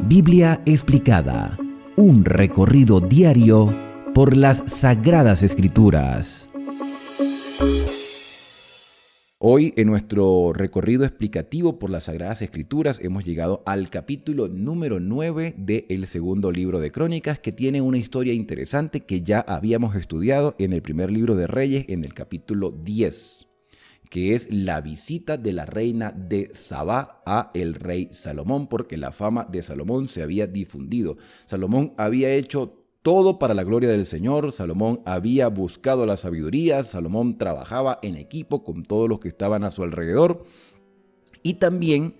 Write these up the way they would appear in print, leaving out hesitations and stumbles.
Biblia explicada, un recorrido diario por las Sagradas Escrituras. Hoy en nuestro recorrido explicativo por las Sagradas Escrituras hemos llegado al capítulo número 9 del segundo libro de Crónicas, que tiene una historia interesante que ya habíamos estudiado en el primer libro de Reyes en el capítulo 10. Que es la visita de la reina de Sabá a el rey Salomón, porque la fama de Salomón se había difundido. Salomón había hecho todo para la gloria del Señor, Salomón había buscado la sabiduría, Salomón trabajaba en equipo con todos los que estaban a su alrededor, y también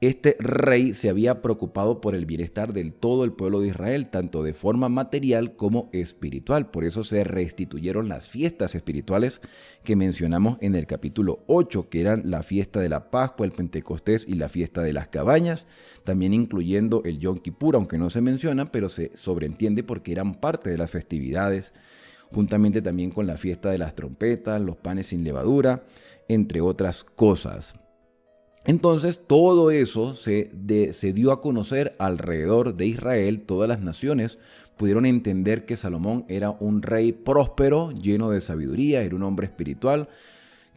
este rey se había preocupado por el bienestar de todo el pueblo de Israel, tanto de forma material como espiritual. Por eso se restituyeron las fiestas espirituales que mencionamos en el capítulo 8, que eran la fiesta de la Pascua, el Pentecostés y la fiesta de las cabañas, también incluyendo el Yom Kippur, aunque no se menciona, pero se sobreentiende porque eran parte de las festividades, juntamente también con la fiesta de las trompetas, los panes sin levadura, entre otras cosas. Entonces todo eso se dio a conocer alrededor de Israel. Todas las naciones pudieron entender que Salomón era un rey próspero, lleno de sabiduría, era un hombre espiritual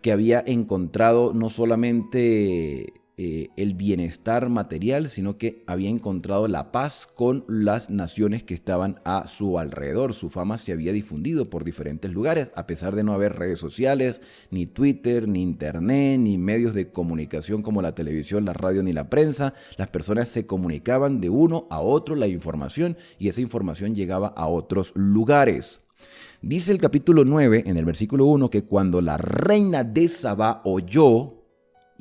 que había encontrado no solamente el bienestar material, sino que había encontrado la paz con las naciones que estaban a su alrededor. Su fama se había difundido por diferentes lugares, a pesar de no haber redes sociales, ni Twitter, ni internet, ni medios de comunicación como la televisión, la radio, ni la prensa. Las personas se comunicaban de uno a otro la información y esa información llegaba a otros lugares. Dice el capítulo 9, en el versículo 1, que cuando la reina de Sabá oyó,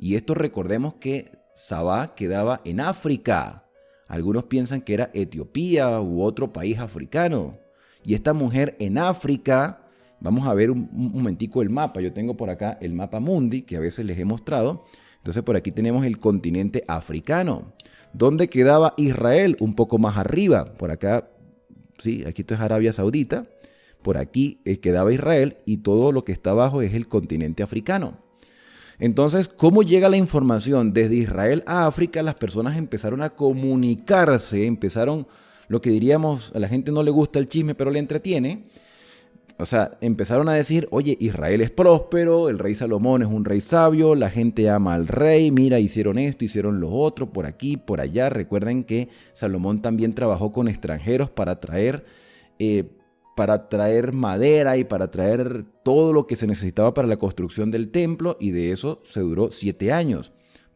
y esto recordemos que Sabá quedaba en África. Algunos piensan que era Etiopía u otro país africano. Y esta mujer en África, vamos a ver un momentico el mapa. Yo tengo por acá el mapa mundi, que a veces les he mostrado. Entonces por aquí tenemos el continente africano. ¿Dónde quedaba Israel? Un poco más arriba. Por acá, sí, aquí esto es Arabia Saudita. Por aquí quedaba Israel y todo lo que está abajo es el continente africano. Entonces, ¿cómo llega la información? Desde Israel a África, las personas empezaron a comunicarse, empezaron, lo que diríamos, a la gente no le gusta el chisme, pero le entretiene. O sea, empezaron a decir, oye, Israel es próspero, el rey Salomón es un rey sabio, la gente ama al rey, mira, hicieron esto, hicieron lo otro, por aquí, por allá. Recuerden que Salomón también trabajó con extranjeros para traer madera y para traer todo lo que se necesitaba para la construcción del templo, y de eso se duró 7 años.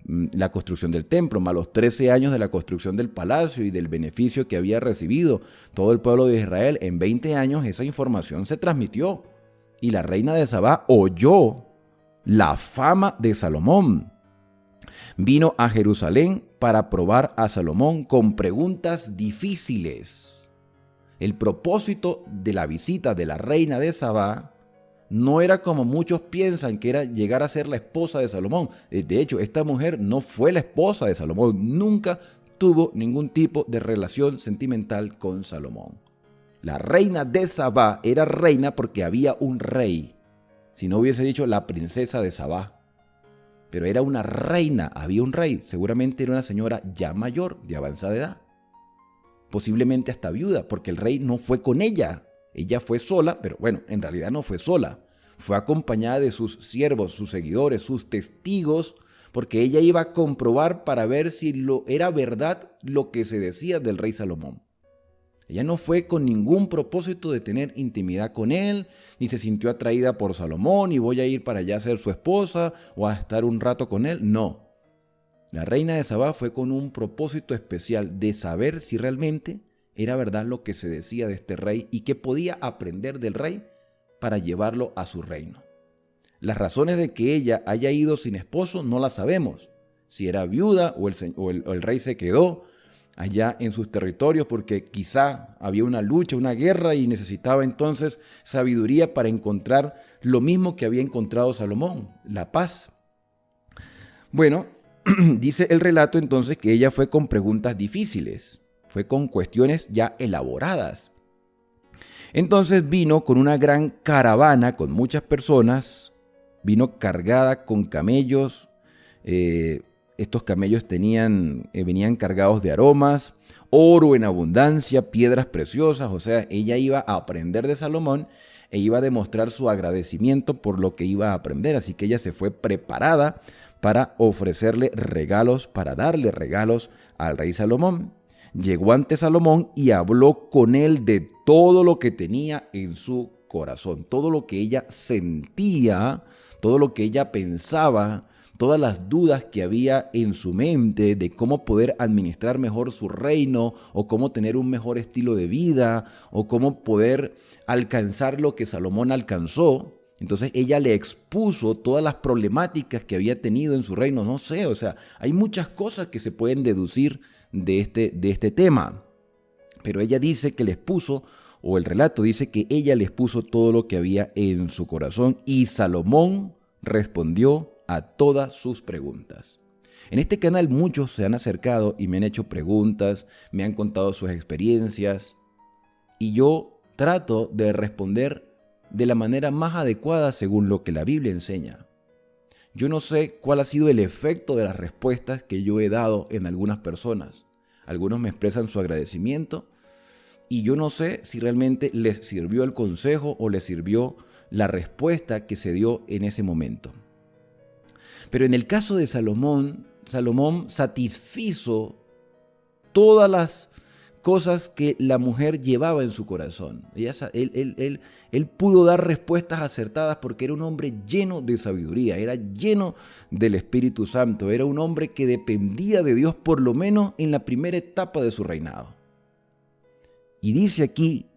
La construcción del templo, más los 13 años de la construcción del palacio y del beneficio que había recibido todo el pueblo de Israel. En 20 años esa información se transmitió y la reina de Sabá oyó la fama de Salomón. Vino a Jerusalén para probar a Salomón con preguntas difíciles. El propósito de la visita de la reina de Sabá no era como muchos piensan, que era llegar a ser la esposa de Salomón. De hecho, esta mujer no fue la esposa de Salomón, nunca tuvo ningún tipo de relación sentimental con Salomón. La reina de Sabá era reina porque había un rey. Si no hubiese dicho la princesa de Sabá, pero era una reina, había un rey. Seguramente era una señora ya mayor, de avanzada edad. Posiblemente hasta viuda, porque el rey no fue con ella. Ella fue sola, pero bueno, en realidad no fue sola. Fue acompañada de sus siervos, sus seguidores, sus testigos, porque ella iba a comprobar para ver si era verdad lo que se decía del rey Salomón. Ella no fue con ningún propósito de tener intimidad con él, ni se sintió atraída por Salomón y voy a ir para allá a ser su esposa o a estar un rato con él. No. La reina de Sabá fue con un propósito especial de saber si realmente era verdad lo que se decía de este rey y qué podía aprender del rey para llevarlo a su reino. Las razones de que ella haya ido sin esposo no las sabemos. Si era viuda o el rey se quedó allá en sus territorios porque quizá había una lucha, una guerra y necesitaba entonces sabiduría para encontrar lo mismo que había encontrado Salomón, la paz. Bueno, dice el relato entonces que ella fue con preguntas difíciles, fue con cuestiones ya elaboradas. Entonces vino con una gran caravana, con muchas personas, vino cargada con camellos, estos camellos venían cargados de aromas, oro en abundancia, piedras preciosas. O sea, ella iba a aprender de Salomón e iba a demostrar su agradecimiento por lo que iba a aprender. Así que ella se fue preparada para ofrecerle regalos, para darle regalos al rey Salomón. Llegó ante Salomón y habló con él de todo lo que tenía en su corazón, todo lo que ella sentía, todo lo que ella pensaba, todas las dudas que había en su mente de cómo poder administrar mejor su reino, o cómo tener un mejor estilo de vida, o cómo poder alcanzar lo que Salomón alcanzó. Entonces ella le expuso todas las problemáticas que había tenido en su reino. No sé, o sea, hay muchas cosas que se pueden deducir de este tema. Pero ella dice que le expuso, o el relato dice que ella le expuso todo lo que había en su corazón, y Salomón respondió a todas sus preguntas. En este canal muchos se han acercado y me han hecho preguntas, me han contado sus experiencias, y yo trato de responder de la manera más adecuada según lo que la Biblia enseña. Yo no sé cuál ha sido el efecto de las respuestas que yo he dado en algunas personas. Algunos me expresan su agradecimiento y yo no sé si realmente les sirvió el consejo o les sirvió la respuesta que se dio en ese momento. Pero en el caso de Salomón, Salomón satisfizo todas las cosas que la mujer llevaba en su corazón. Él pudo dar respuestas acertadas porque era un hombre lleno de sabiduría, era lleno del Espíritu Santo, era un hombre que dependía de Dios por lo menos en la primera etapa de su reinado. Y dice aquí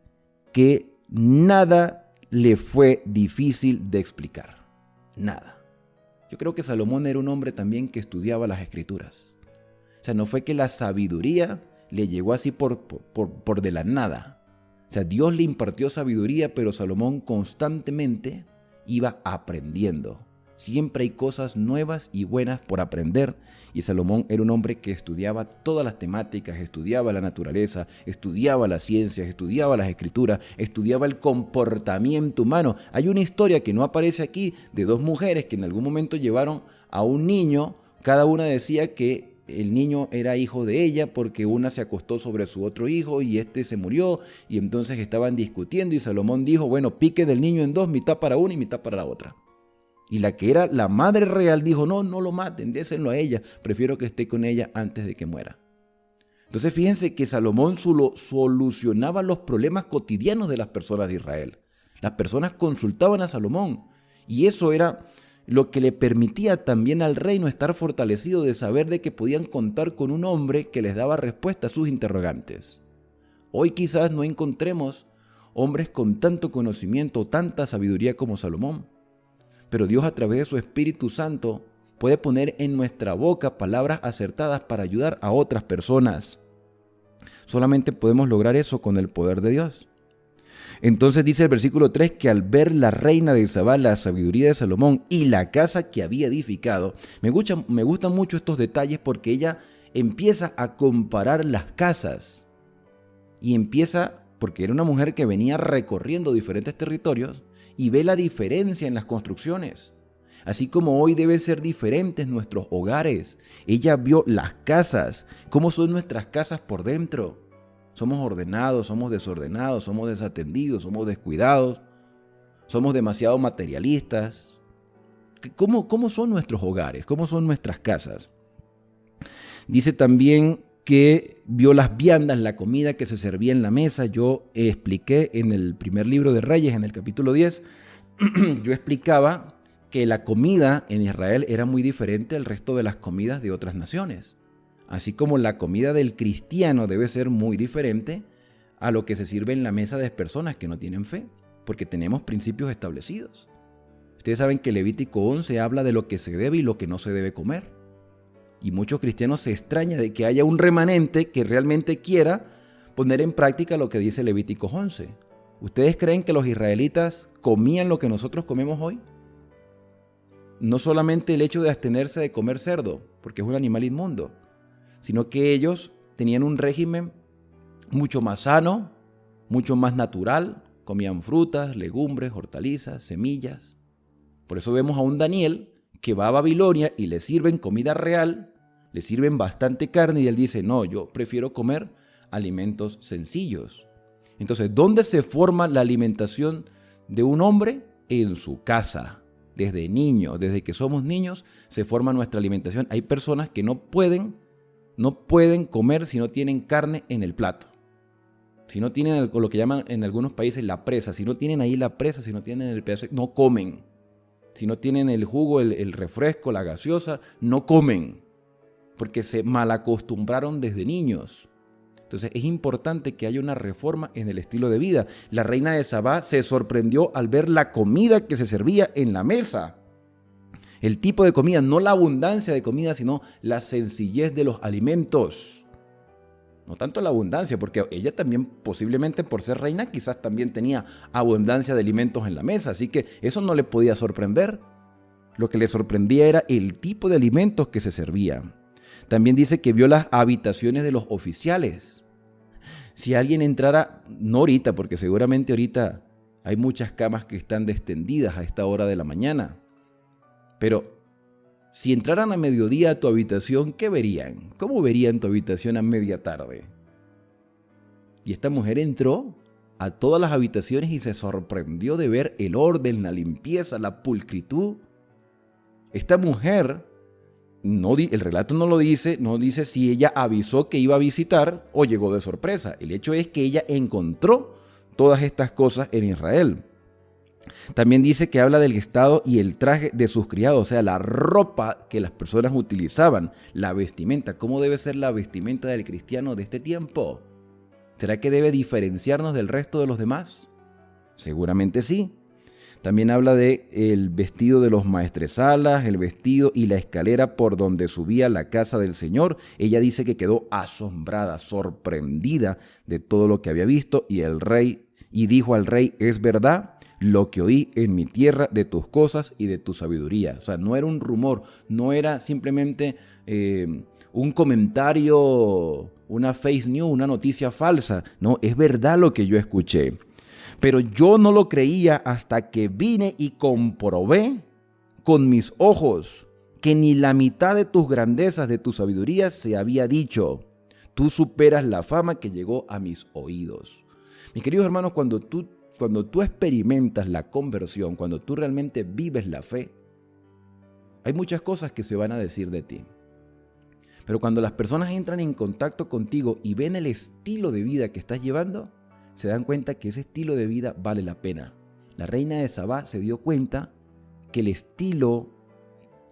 que nada le fue difícil de explicar, nada. Yo creo que Salomón era un hombre también que estudiaba las Escrituras. O sea, no fue que la sabiduría le llegó así por de la nada. O sea, Dios le impartió sabiduría, pero Salomón constantemente iba aprendiendo. Siempre hay cosas nuevas y buenas por aprender. Y Salomón era un hombre que estudiaba todas las temáticas, estudiaba la naturaleza, estudiaba las ciencias, estudiaba las escrituras, estudiaba el comportamiento humano. Hay una historia que no aparece aquí de dos mujeres que en algún momento llevaron a un niño. Cada una decía que el niño era hijo de ella porque una se acostó sobre su otro hijo y este se murió, y entonces estaban discutiendo y Salomón dijo, bueno, pique del niño en dos, mitad para una y mitad para la otra. Y la que era la madre real dijo, no lo maten, désenlo a ella, prefiero que esté con ella antes de que muera. Entonces fíjense que Salomón solucionaba los problemas cotidianos de las personas de Israel. Las personas consultaban a Salomón y eso era lo que le permitía también al reino estar fortalecido de saber de que podían contar con un hombre que les daba respuesta a sus interrogantes. Hoy quizás no encontremos hombres con tanto conocimiento o tanta sabiduría como Salomón, pero Dios a través de su Espíritu Santo puede poner en nuestra boca palabras acertadas para ayudar a otras personas. Solamente podemos lograr eso con el poder de Dios. Entonces dice el versículo 3 que al ver la reina de Sabá la sabiduría de Salomón y la casa que había edificado, me gustan mucho estos detalles porque ella empieza a comparar las casas y empieza, porque era una mujer que venía recorriendo diferentes territorios y ve la diferencia en las construcciones. Así como hoy deben ser diferentes nuestros hogares, ella vio las casas, cómo son nuestras casas por dentro. Somos ordenados, somos desordenados, somos desatendidos, somos descuidados, somos demasiado materialistas. ¿Cómo son nuestros hogares? ¿Cómo son nuestras casas? Dice también que vio las viandas, la comida que se servía en la mesa. Yo expliqué en el primer libro de Reyes, en el capítulo 10, yo explicaba que la comida en Israel era muy diferente al resto de las comidas de otras naciones. Así como la comida del cristiano debe ser muy diferente a lo que se sirve en la mesa de personas que no tienen fe, porque tenemos principios establecidos. Ustedes saben que Levítico 11 habla de lo que se debe y lo que no se debe comer. Y muchos cristianos se extrañan de que haya un remanente que realmente quiera poner en práctica lo que dice Levítico 11. ¿Ustedes creen que los israelitas comían lo que nosotros comemos hoy? No solamente el hecho de abstenerse de comer cerdo, porque es un animal inmundo, sino que ellos tenían un régimen mucho más sano, mucho más natural, comían frutas, legumbres, hortalizas, semillas. Por eso vemos a un Daniel que va a Babilonia y le sirven comida real, le sirven bastante carne y él dice, no, yo prefiero comer alimentos sencillos. Entonces, ¿dónde se forma la alimentación de un hombre? En su casa. Desde niños, desde que somos niños, se forma nuestra alimentación. Hay personas que no pueden comer si no tienen carne en el plato. Si no tienen lo que llaman en algunos países la presa, si no tienen ahí la presa, si no tienen el pedazo, no comen. Si no tienen el jugo, el refresco, la gaseosa, no comen. Porque se malacostumbraron desde niños. Entonces es importante que haya una reforma en el estilo de vida. La reina de Sabá se sorprendió al ver la comida que se servía en la mesa. El tipo de comida, no la abundancia de comida, sino la sencillez de los alimentos. No tanto la abundancia, porque ella también posiblemente por ser reina quizás también tenía abundancia de alimentos en la mesa, así que eso no le podía sorprender. Lo que le sorprendía era el tipo de alimentos que se servían. También dice que vio las habitaciones de los oficiales. Si alguien entrara, no ahorita, porque seguramente ahorita hay muchas camas que están descendidas a esta hora de la mañana, pero si entraran a mediodía a tu habitación, ¿qué verían? ¿Cómo verían tu habitación a media tarde? Y esta mujer entró a todas las habitaciones y se sorprendió de ver el orden, la limpieza, la pulcritud. Esta mujer, el relato no dice si ella avisó que iba a visitar o llegó de sorpresa. El hecho es que ella encontró todas estas cosas en Israel. También dice que habla del estado y el traje de sus criados, o sea, la ropa que las personas utilizaban, la vestimenta. ¿Cómo debe ser la vestimenta del cristiano de este tiempo? ¿Será que debe diferenciarnos del resto de los demás? Seguramente sí. También habla de el vestido de los maestresalas, el vestido y la escalera por donde subía la casa del Señor. Ella dice que quedó asombrada, sorprendida de todo lo que había visto y dijo al rey, es verdad lo que oí en mi tierra de tus cosas y de tu sabiduría. O sea, no era un rumor, no era simplemente un comentario, una fake news, una noticia falsa. No, es verdad lo que yo escuché. Pero yo no lo creía hasta que vine y comprobé con mis ojos que ni la mitad de tus grandezas, de tu sabiduría se había dicho. Tú superas la fama que llegó a mis oídos. Mis queridos hermanos, cuando tú experimentas la conversión, cuando tú realmente vives la fe, hay muchas cosas que se van a decir de ti. Pero cuando las personas entran en contacto contigo y ven el estilo de vida que estás llevando, se dan cuenta que ese estilo de vida vale la pena. La reina de Sabá se dio cuenta que el estilo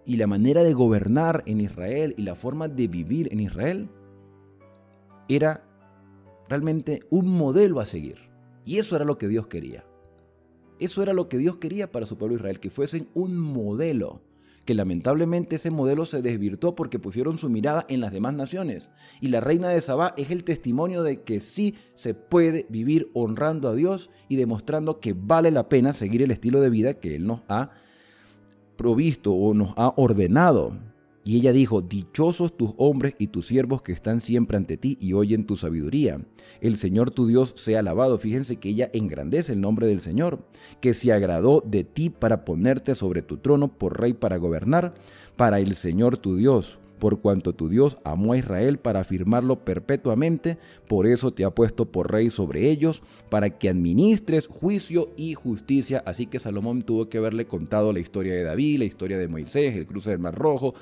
y la manera de gobernar en Israel y la forma de vivir en Israel era realmente un modelo a seguir. Y eso era lo que Dios quería. Eso era lo que Dios quería para su pueblo Israel, que fuesen un modelo. Que lamentablemente ese modelo se desvirtuó porque pusieron su mirada en las demás naciones. Y la reina de Sabá es el testimonio de que sí se puede vivir honrando a Dios y demostrando que vale la pena seguir el estilo de vida que Él nos ha provisto o nos ha ordenado. Y ella dijo, dichosos tus hombres y tus siervos que están siempre ante ti y oyen tu sabiduría. El Señor tu Dios sea alabado. Fíjense que ella engrandece el nombre del Señor, que se agradó de ti para ponerte sobre tu trono por rey para gobernar, para el Señor tu Dios, por cuanto tu Dios amó a Israel para afirmarlo perpetuamente, por eso te ha puesto por rey sobre ellos, para que administres juicio y justicia. Así que Salomón tuvo que haberle contado la historia de David, la historia de Moisés, el cruce del Mar Rojo,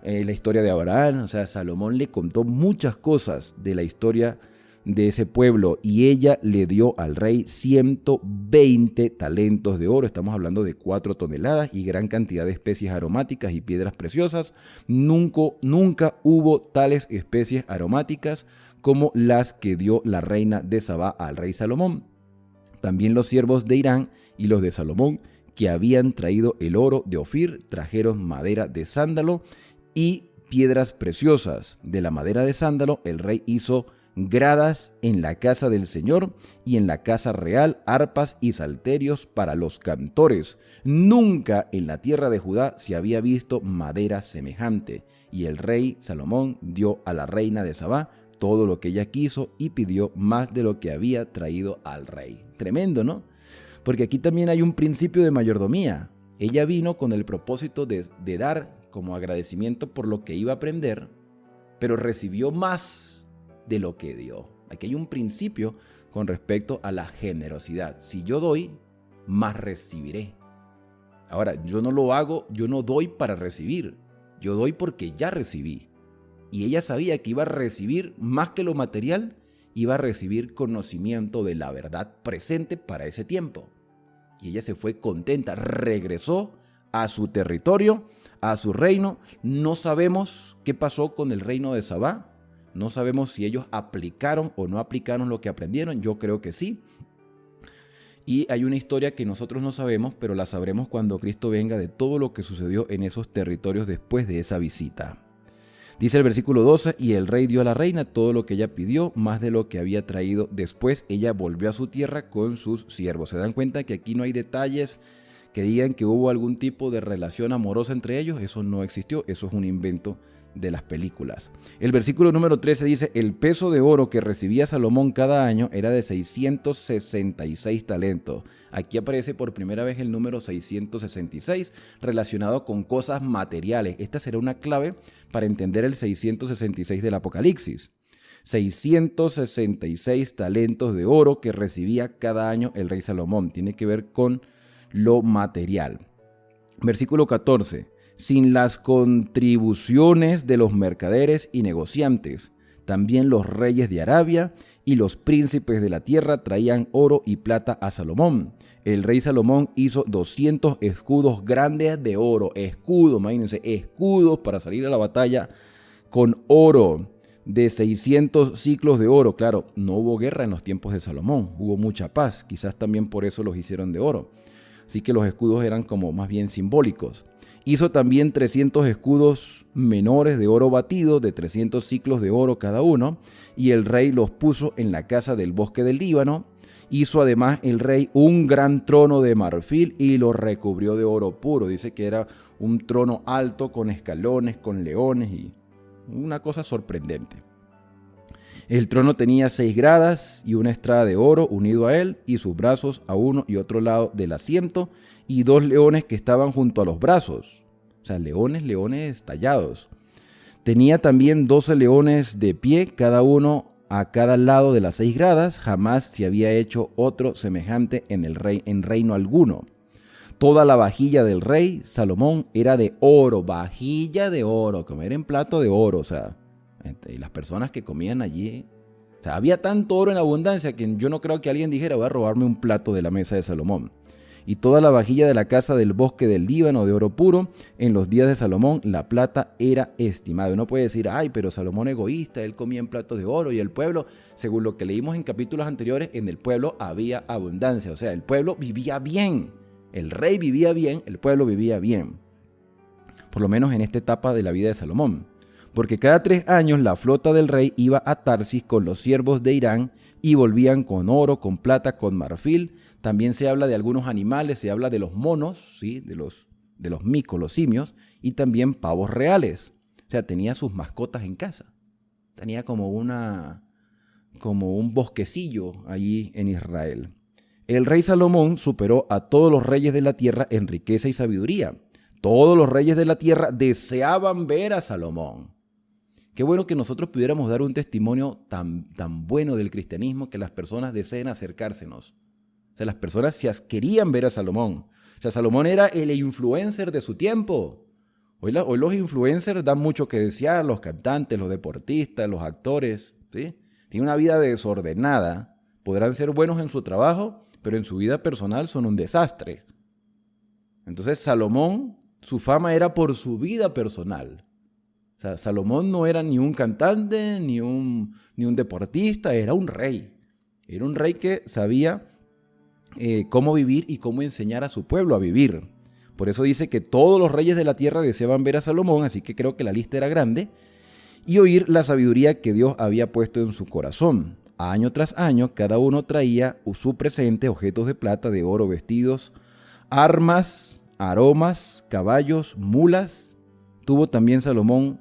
la historia de Abraham. O sea, Salomón le contó muchas cosas de la historia de ese pueblo y ella le dio al rey 120 talentos de oro. Estamos hablando de 4 toneladas y gran cantidad de especies aromáticas y piedras preciosas. Nunca hubo tales especies aromáticas como las que dio la reina de Sabá al rey Salomón. También los siervos de Irán y los de Salomón, que habían traído el oro de Ofir, trajeron madera de sándalo y piedras preciosas. De la madera de sándalo, el rey hizo gradas en la casa del Señor y en la casa real, arpas y salterios para los cantores. Nunca en la tierra de Judá se había visto madera semejante. Y el rey Salomón dio a la reina de Sabá todo lo que ella quiso y pidió más de lo que había traído al rey. Tremendo, ¿no? Porque aquí también hay un principio de mayordomía. Ella vino con el propósito de dar como agradecimiento por lo que iba a aprender, pero recibió más de lo que dio. Aquí hay un principio con respecto a la generosidad. Si yo doy, más recibiré. Ahora, yo no lo hago, yo no doy para recibir. Yo doy porque ya recibí. Y ella sabía que iba a recibir más que lo material, iba a recibir conocimiento de la verdad presente para ese tiempo. Y ella se fue contenta, regresó a su territorio, a su reino. No sabemos qué pasó con el reino de Sabá. No sabemos si ellos aplicaron o no aplicaron lo que aprendieron. Yo creo que sí. Y hay una historia que nosotros no sabemos, pero la sabremos cuando Cristo venga, de todo lo que sucedió en esos territorios después de esa visita. Dice el versículo 12, y el rey dio a la reina todo lo que ella pidió, más de lo que había traído. Después ella volvió a su tierra con sus siervos. ¿Se dan cuenta que aquí no hay detalles que digan que hubo algún tipo de relación amorosa entre ellos? Eso no existió, eso es un invento de las películas. El versículo número 13 dice, el peso de oro que recibía Salomón cada año era de 666 talentos. Aquí aparece por primera vez el número 666 relacionado con cosas materiales. Esta será una clave para entender el 666 del Apocalipsis. 666 talentos de oro que recibía cada año el rey Salomón. Tiene que ver con lo material. Versículo 14. Sin las contribuciones de los mercaderes y negociantes, también los reyes de Arabia y los príncipes de la tierra traían oro y plata a Salomón. El rey Salomón hizo 200 escudos grandes de oro. Escudos, imagínense, escudos para salir a la batalla con oro de 600 ciclos de oro. Claro, no hubo guerra en los tiempos de Salomón, hubo mucha paz. Quizás también por eso los hicieron de oro. Así que los escudos eran como más bien simbólicos. Hizo también 300 escudos menores de oro batido, de 300 ciclos de oro cada uno, y el rey los puso en la casa del bosque del Líbano. Hizo además el rey un gran trono de marfil y lo recubrió de oro puro. Dice que era un trono alto con escalones, con leones y una cosa sorprendente. El trono tenía 6 gradas y una estrada de oro unido a él y sus brazos a uno y otro lado del asiento y 2 leones que estaban junto a los brazos. O sea, leones tallados. Tenía también 12 leones de pie, cada uno a cada lado de las 6 gradas. Jamás se había hecho otro semejante en reino alguno. Toda la vajilla del rey Salomón era de oro, vajilla de oro, comer en plato de oro, o sea, y las personas que comían allí, o sea, había tanto oro en abundancia que yo no creo que alguien dijera, voy a robarme un plato de la mesa de Salomón. Y toda la vajilla de la casa del bosque del Líbano de oro puro, en los días de Salomón la plata era estimada. Uno puede decir, ay, pero Salomón egoísta, él comía en platos de oro y el pueblo, según lo que leímos en capítulos anteriores, en el pueblo había abundancia, o sea, el pueblo vivía bien. El rey vivía bien, el pueblo vivía bien. Por lo menos en esta etapa de la vida de Salomón. Porque cada 3 años la flota del rey iba a Tarsis con los siervos de Irán y volvían con oro, con plata, con marfil. También se habla de algunos animales, se habla de los monos, ¿sí? de los micos, los simios, y también pavos reales. O sea, tenía sus mascotas en casa. Tenía como un bosquecillo allí en Israel. El rey Salomón superó a todos los reyes de la tierra en riqueza y sabiduría. Todos los reyes de la tierra deseaban ver a Salomón. Qué bueno que nosotros pudiéramos dar un testimonio tan bueno del cristianismo que las personas deseen acercársenos. O sea, las personas querían ver a Salomón. O sea, Salomón era el influencer de su tiempo. Hoy los influencers dan mucho que desear, los cantantes, los deportistas, los actores, ¿sí? Tienen una vida desordenada. Podrán ser buenos en su trabajo, pero en su vida personal son un desastre. Entonces Salomón, su fama era por su vida personal. O sea, Salomón no era ni un cantante, ni un deportista, era un rey. Era un rey que sabía cómo vivir y cómo enseñar a su pueblo a vivir. Por eso dice que todos los reyes de la tierra deseaban ver a Salomón, así que creo que la lista era grande, y oír la sabiduría que Dios había puesto en su corazón. Año tras año, cada uno traía su presente, objetos de plata, de oro, vestidos, armas, aromas, caballos, mulas. Tuvo también Salomón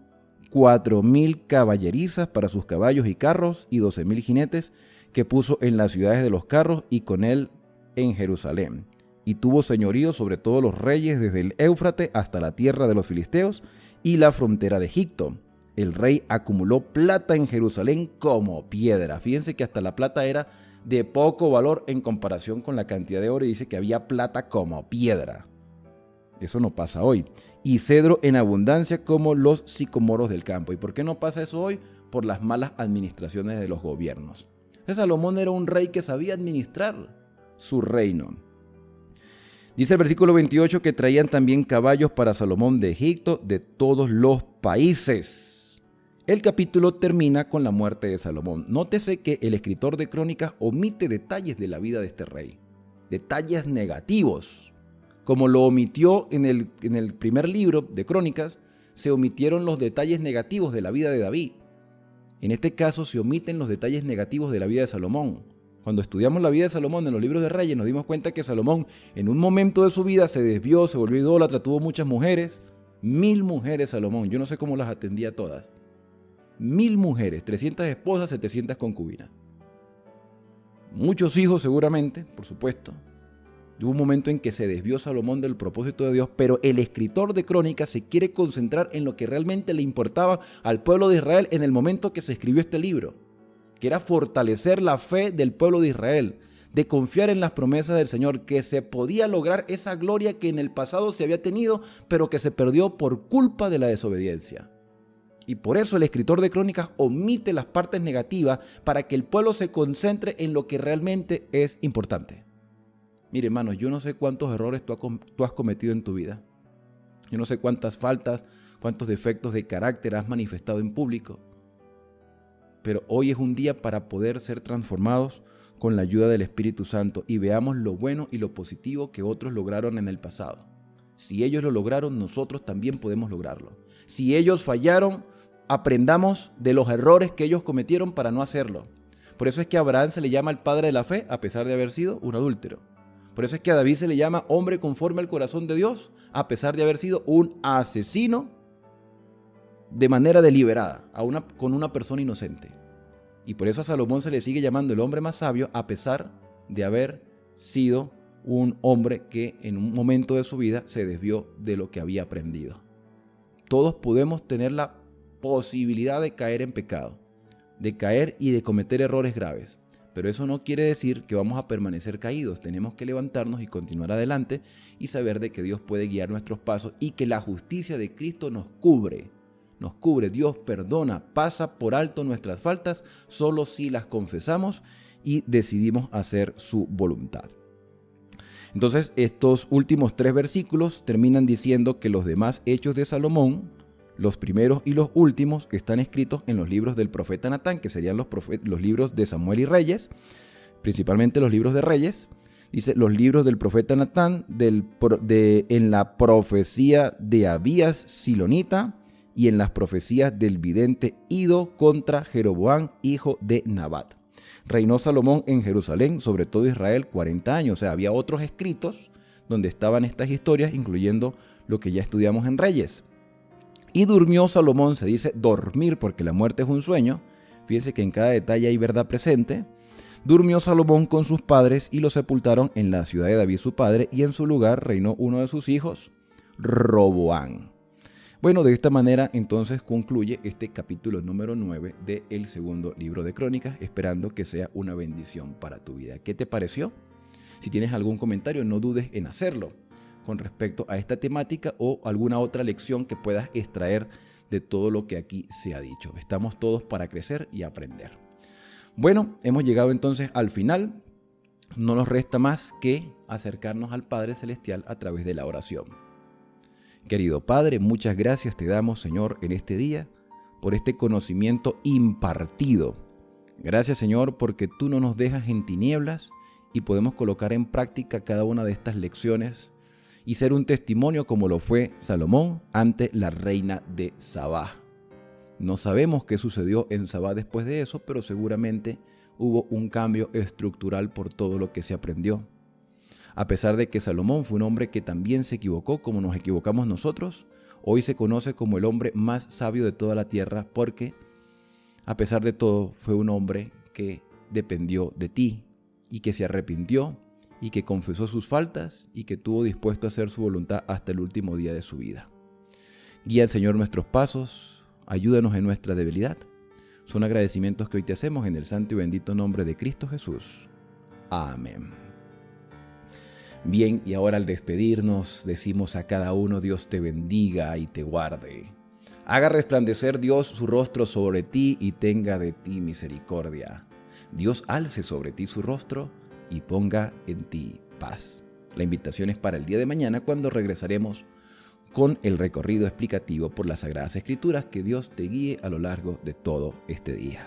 4,000 caballerizas para sus caballos y carros y 12,000 jinetes que puso en las ciudades de los carros y con él en Jerusalén. Y tuvo señorío sobre todos los reyes desde el Éufrates hasta la tierra de los filisteos y la frontera de Egipto. el rey acumuló plata en Jerusalén como piedra. Fíjense que hasta la plata era de poco valor en comparación con la cantidad de oro y dice que había plata como piedra. Eso no pasa hoy. Y cedro en abundancia como los sicomoros del campo. ¿Y por qué no pasa eso hoy? Por las malas administraciones de los gobiernos. Salomón era un rey que sabía administrar su reino. Dice el versículo 28 que traían también caballos para Salomón de Egipto, de todos los países. El capítulo termina con la muerte de Salomón. Nótese que el escritor de Crónicas omite detalles de la vida de este rey, detalles negativos. Como lo omitió en el primer libro de Crónicas, se omitieron los detalles negativos de la vida de David. En este caso se omiten los detalles negativos de la vida de Salomón. Cuando estudiamos la vida de Salomón en los libros de Reyes, nos dimos cuenta que Salomón en un momento de su vida se desvió, se volvió idólatra, tuvo muchas mujeres. 1000 mujeres Salomón, yo no sé cómo las atendía todas. 1000 mujeres, 300 esposas, 700 concubinas. Muchos hijos seguramente, por supuesto. Hubo un momento en que se desvió Salomón del propósito de Dios, pero el escritor de Crónicas se quiere concentrar en lo que realmente le importaba al pueblo de Israel en el momento que se escribió este libro, que era fortalecer la fe del pueblo de Israel, de confiar en las promesas del Señor, que se podía lograr esa gloria que en el pasado se había tenido, pero que se perdió por culpa de la desobediencia. Y por eso el escritor de Crónicas omite las partes negativas para que el pueblo se concentre en lo que realmente es importante. Mire, hermanos, yo no sé cuántos errores tú has cometido en tu vida. Yo no sé cuántas faltas, cuántos defectos de carácter has manifestado en público. Pero hoy es un día para poder ser transformados con la ayuda del Espíritu Santo y veamos lo bueno y lo positivo que otros lograron en el pasado. Si ellos lo lograron, nosotros también podemos lograrlo. Si ellos fallaron, aprendamos de los errores que ellos cometieron para no hacerlo. Por eso es que a Abraham se le llama el padre de la fe, a pesar de haber sido un adúltero. Por eso es que a David se le llama hombre conforme al corazón de Dios, a pesar de haber sido un asesino de manera deliberada con una persona inocente. Y por eso a Salomón se le sigue llamando el hombre más sabio, a pesar de haber sido un hombre que en un momento de su vida se desvió de lo que había aprendido. Todos podemos tener la posibilidad de caer en pecado, de caer y de cometer errores graves. Pero eso no quiere decir que vamos a permanecer caídos. Tenemos que levantarnos y continuar adelante y saber de que Dios puede guiar nuestros pasos y que la justicia de Cristo nos cubre. Nos cubre. Dios perdona, pasa por alto nuestras faltas solo si las confesamos y decidimos hacer su voluntad. Entonces, estos últimos 3 versículos terminan diciendo que los demás hechos de Salomón, los primeros y los últimos, están escritos en los libros del profeta Natán, que serían los libros de Samuel y Reyes, principalmente los libros de Reyes. Dice, los libros del profeta Natán, en la profecía de Abías Silonita y en las profecías del vidente Ido contra Jeroboam, hijo de Nabat. Reinó Salomón en Jerusalén, sobre todo Israel, 40 años. O sea, había otros escritos donde estaban estas historias, incluyendo lo que ya estudiamos en Reyes. Y durmió Salomón, se dice dormir porque la muerte es un sueño. Fíjense que en cada detalle hay verdad presente. Durmió Salomón con sus padres y lo sepultaron en la ciudad de David su padre, y en su lugar reinó uno de sus hijos, Roboam. Bueno, de esta manera entonces concluye este capítulo número 9 del segundo libro de Crónicas, esperando que sea una bendición para tu vida. ¿Qué te pareció? Si tienes algún comentario, no dudes en hacerlo con respecto a esta temática o alguna otra lección que puedas extraer de todo lo que aquí se ha dicho. Estamos todos para crecer y aprender. Bueno, hemos llegado entonces al final. No nos resta más que acercarnos al Padre Celestial a través de la oración. Querido Padre, muchas gracias te damos, Señor, en este día por este conocimiento impartido. Gracias, Señor, porque tú no nos dejas en tinieblas y podemos colocar en práctica cada una de estas lecciones y ser un testimonio como lo fue Salomón ante la reina de Sabá. No sabemos qué sucedió en Sabá después de eso, pero seguramente hubo un cambio estructural por todo lo que se aprendió. A pesar de que Salomón fue un hombre que también se equivocó como nos equivocamos nosotros, hoy se conoce como el hombre más sabio de toda la tierra porque, a pesar de todo, fue un hombre que dependió de ti y que se arrepintió y que confesó sus faltas y que estuvo dispuesto a hacer su voluntad hasta el último día de su vida. Guía al Señor nuestros pasos, ayúdanos en nuestra debilidad. Son agradecimientos que hoy te hacemos en el santo y bendito nombre de Cristo Jesús. Amén. Bien, y ahora al despedirnos, decimos a cada uno: Dios te bendiga y te guarde. Haga resplandecer Dios su rostro sobre ti y tenga de ti misericordia. Dios alce sobre ti su rostro y ponga en ti paz. La invitación es para el día de mañana, cuando regresaremos con el recorrido explicativo por las Sagradas Escrituras. Que Dios te guíe a lo largo de todo este día.